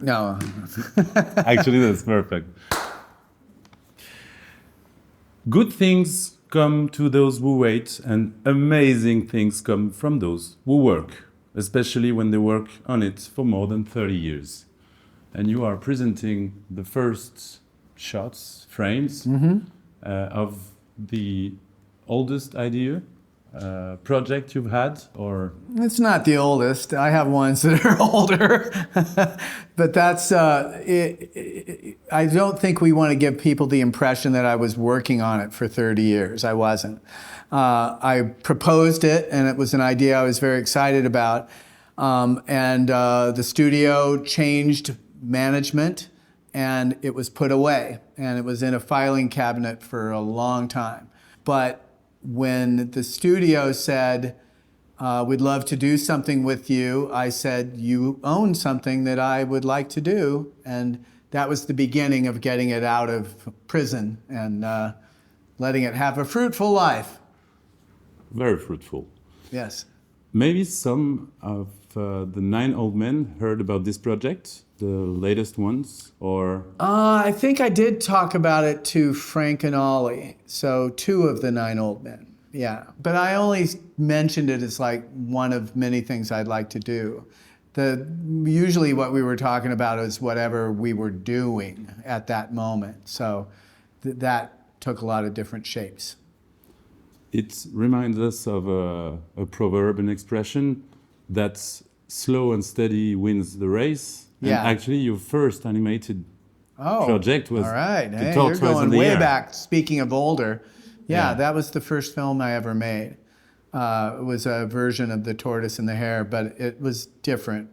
No. Actually, that's perfect. Good things come to those who wait, and amazing things come from those who work, especially when they work on it for more than 30 years. And you are presenting the first shots, frames of the oldest idea project you've had, or It's not the oldest. I have ones that are older. But that's, I don't think we want to give people the impression that I was working on it for 30 years. I wasn't. I proposed it, and it was an idea I was very excited about. The studio changed management, and it was put away. And it was in a filing cabinet for a long time. But when the studio said, we'd love to do something with you, I said, you own something that I would like to do. And that was the beginning of getting it out of prison and letting it have a fruitful life. very fruitful. Yes. Maybe some of the 9 old men heard about this project, the latest ones, or I think I did talk about it to Frank and Ollie, so 2 of the 9 old men, yeah. But I only mentioned it as like one of many things I'd like to do. Usually what we were talking about is whatever we were doing at that moment, so that took a lot of different shapes. it reminds us of a proverb, an expression that slow and steady wins the race. Yeah. And actually, your first animated project was all right. The Hey, you're Tortoise going and the way Hare. back. Speaking of older, yeah, Yeah. that was the first film I ever made. It was a version of The Tortoise and the Hare, but it was different.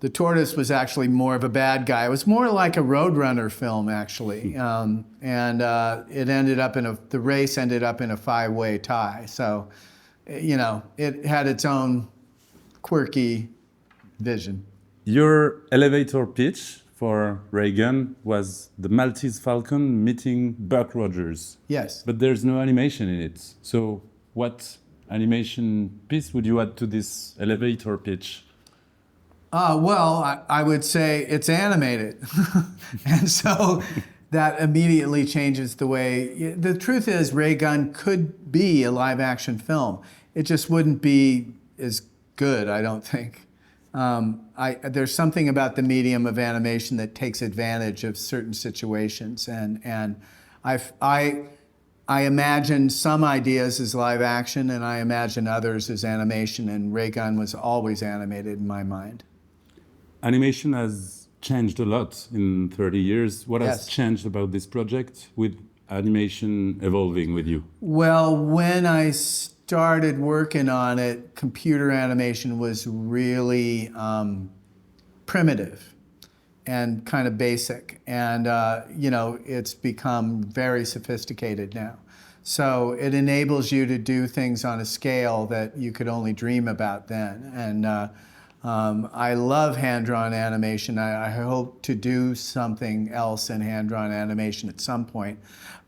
The tortoise was actually more of a bad guy. It was more like a Roadrunner film, actually. It ended up the race ended up in a 5-way tie. So, it had its own quirky vision. Your elevator pitch for Reagan was the Maltese Falcon meeting Buck Rogers. Yes. But there's no animation in it. So what animation piece would you add to this elevator pitch? Well, I would say it's animated. And so that immediately changes the way. The truth is, Ray Gun could be a live action film. It just wouldn't be as good, I don't think. There's something about the medium of animation that takes advantage of certain situations. And I imagine some ideas as live action, and I imagine others as animation. And Ray Gun was always animated in my mind. Animation has changed a lot in 30 years. What has Yes. changed about this project with animation evolving with you? Well, when I started working on it, computer animation was really primitive and kind of basic. And, it's become very sophisticated now. So it enables you to do things on a scale that you could only dream about then. And I love hand-drawn animation. I hope to do something else in hand-drawn animation at some point.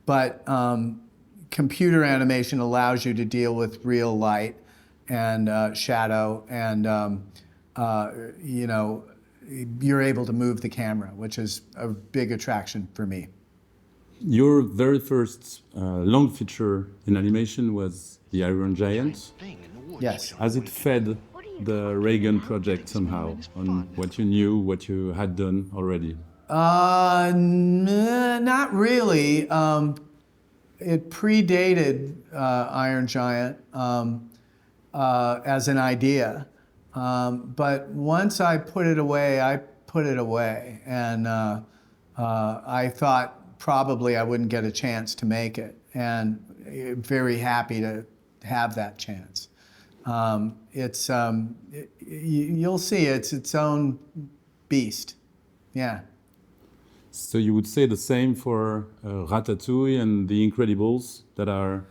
But computer animation allows you to deal with real light and shadow, and you're able to move the camera, which is a big attraction for me. Your very first long feature in animation was the Iron Giant. Yes. Has it fed the Reagan project somehow on what you knew, what you had done already? Not really. It predated Iron Giant as an idea. But once I put it away, And I thought probably I wouldn't get a chance to make it. And very happy to have that chance. You'll see, it's its own beast. Yeah. So you would say the same for Ratatouille and The Incredibles that are...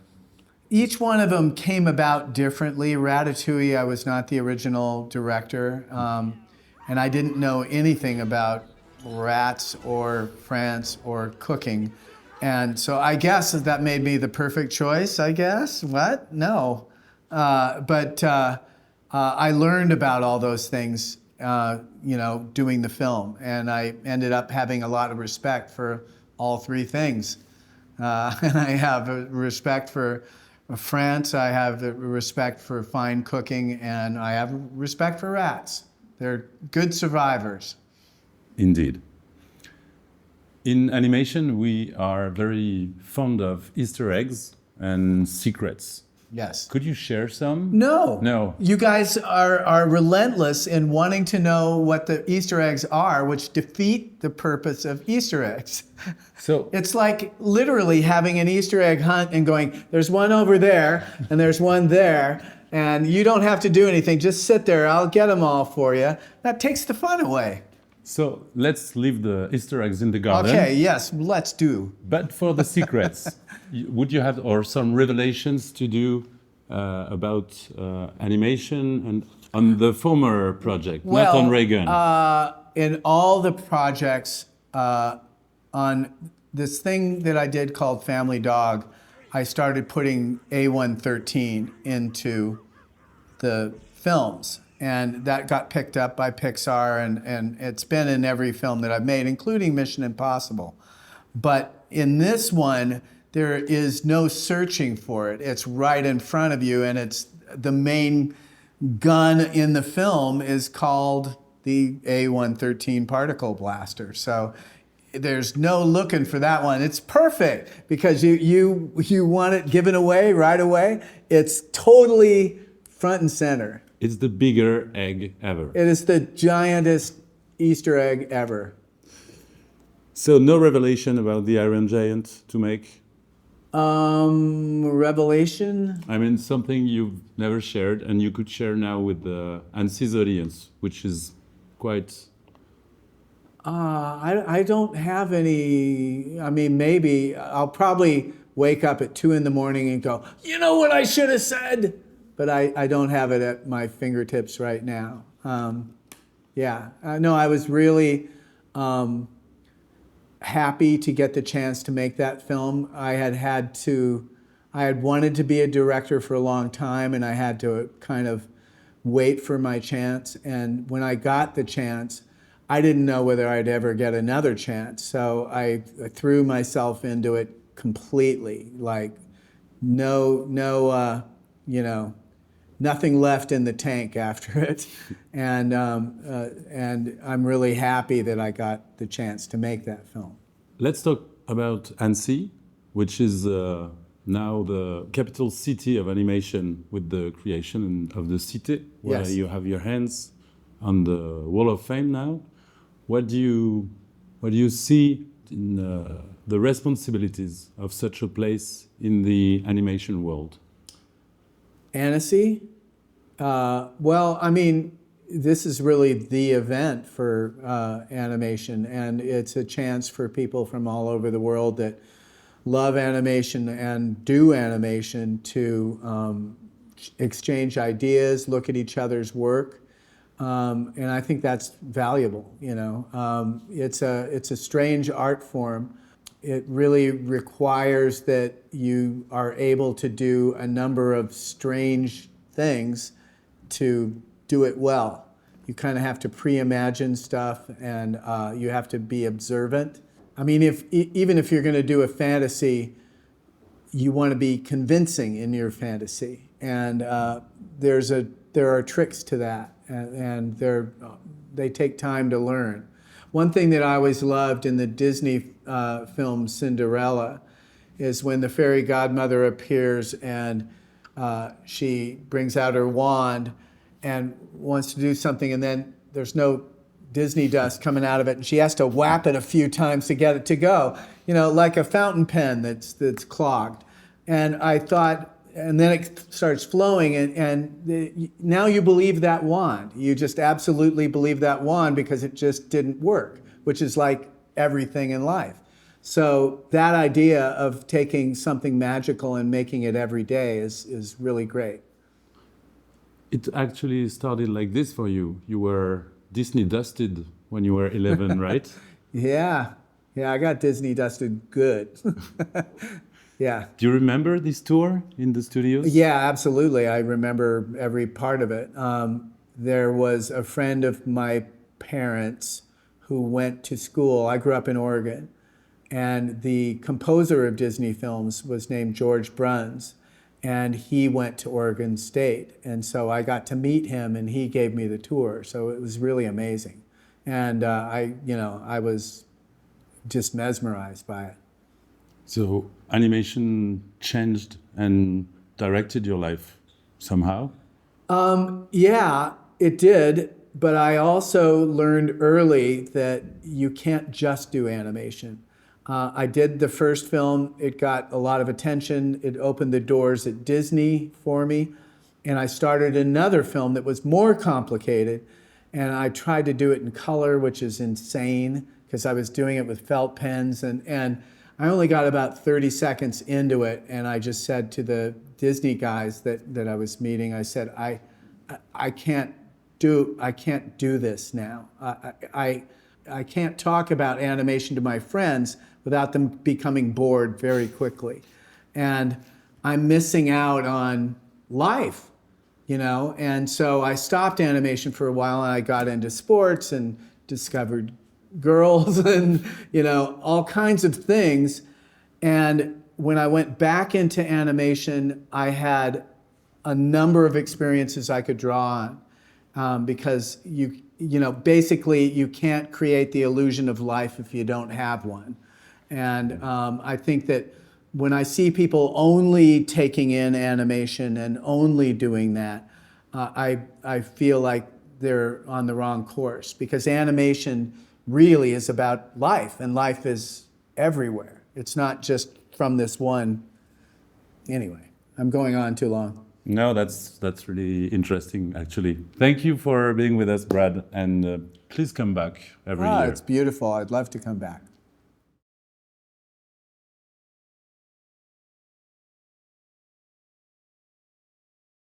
Each one of them came about differently. Ratatouille, I was not the original director, and I didn't know anything about rats or France or cooking. And so I guess that made me the perfect choice, I guess. What? No. But I learned about all those things doing the film. And I ended up having a lot of respect for all three things. And I have a respect for France, I have the respect for fine cooking, and I have respect for rats. They're good survivors. Indeed. In animation, we are very fond of Easter eggs and secrets. Yes. Could you share some? No. No. You guys are relentless in wanting to know what the Easter eggs are, which defeat the purpose of Easter eggs. So It's like literally having an Easter egg hunt and going, there's one over there and there's one there, and you don't have to do anything. Just sit there. I'll get them all for you. That takes the fun away. So let's leave the Easter eggs in the garden. Okay, yes, let's do. But for the secrets, would you have or some revelations to do about animation and on the former project, not on Reagan? In all the projects, on this thing that I did called Family Dog, I started putting A113 into the films. And that got picked up by Pixar, and it's been in every film that I've made, including Mission Impossible. But in this one, there is no searching for it. It's right in front of you, and it's the main gun in the film is called the A113 particle blaster. So there's no looking for that one. It's perfect because you want it given away right away. It's totally front and center. It's the bigger egg ever. It is the giantest Easter egg ever. So no revelation about the Iron Giant to make? Revelation? I mean, something you've never shared and you could share now with the ANSYS audience, which is quite... I don't have any, I mean, maybe I'll probably wake up at 2 a.m. and go, you know what I should have said? But I don't have it at my fingertips right now. No, I was really happy to get the chance to make that film. I had wanted to be a director for a long time, and I had to kind of wait for my chance. And when I got the chance, I didn't know whether I'd ever get another chance. So I threw myself into it completely, like nothing left in the tank after it. And I'm really happy that I got the chance to make that film. Let's talk about Annecy, which is now the capital city of animation with the creation of the Cité, where Yes. you have your hands on the Wall of Fame now. What do you see in the responsibilities of such a place in the animation world? Annecy? Well, I mean, this is really the event for animation, and it's a chance for people from all over the world that love animation and do animation to exchange ideas, look at each other's work. And I think that's valuable, you know. It's a strange art form. It really requires that you are able to do a number of strange things to do it well. You kind of have to pre-imagine stuff, and you have to be observant. I mean, even if you're going to do a fantasy, you want to be convincing in your fantasy, and there are tricks to that, and they take time to learn. One thing that I always loved in the Disney film Cinderella is when the fairy godmother appears and she brings out her wand and wants to do something, and then there's no Disney dust coming out of it, and she has to whap it a few times to get it to go, you know, like a fountain pen that's clogged. And I thought, and then it starts flowing, and now you believe that wand. You just absolutely believe that wand because it just didn't work, which is like everything in life. So that idea of taking something magical and making it every day is really great. It actually started like this for you. You were Disney dusted when you were 11, right? Yeah, I got Disney dusted good. Yeah. Do you remember this tour in the studios? Yeah, absolutely. I remember every part of it. there was a friend of my parents who went to school. I grew up in Oregon, and the composer of Disney films was named George Bruns, and he went to Oregon State. And so I got to meet him, and he gave me the tour. So it was really amazing. And I was just mesmerized by it. So animation changed and directed your life somehow? Yeah, it did. But I also learned early that you can't just do animation. I did the first film. It got a lot of attention. It opened the doors at Disney for me. And I started another film that was more complicated. And I tried to do it in color, which is insane because I was doing it with felt pens. And I only got about 30 seconds into it. And I just said to the Disney guys that I was meeting, I said, I can't do this now. I can't talk about animation to my friends without them becoming bored very quickly. And I'm missing out on life, you know? And so I stopped animation for a while, and I got into sports and discovered girls and, you know, all kinds of things. And when I went back into animation, I had a number of experiences I could draw on. Because you know, basically you can't create the illusion of life if you don't have one. And I think that when I see people only taking in animation and only doing that, I feel like they're on the wrong course, because animation really is about life, and life is everywhere. It's not just from this one. Anyway, I'm going on too long. No, that's really interesting, actually. Thank you for being with us, Brad, and please come back every year. It's beautiful. I'd love to come back.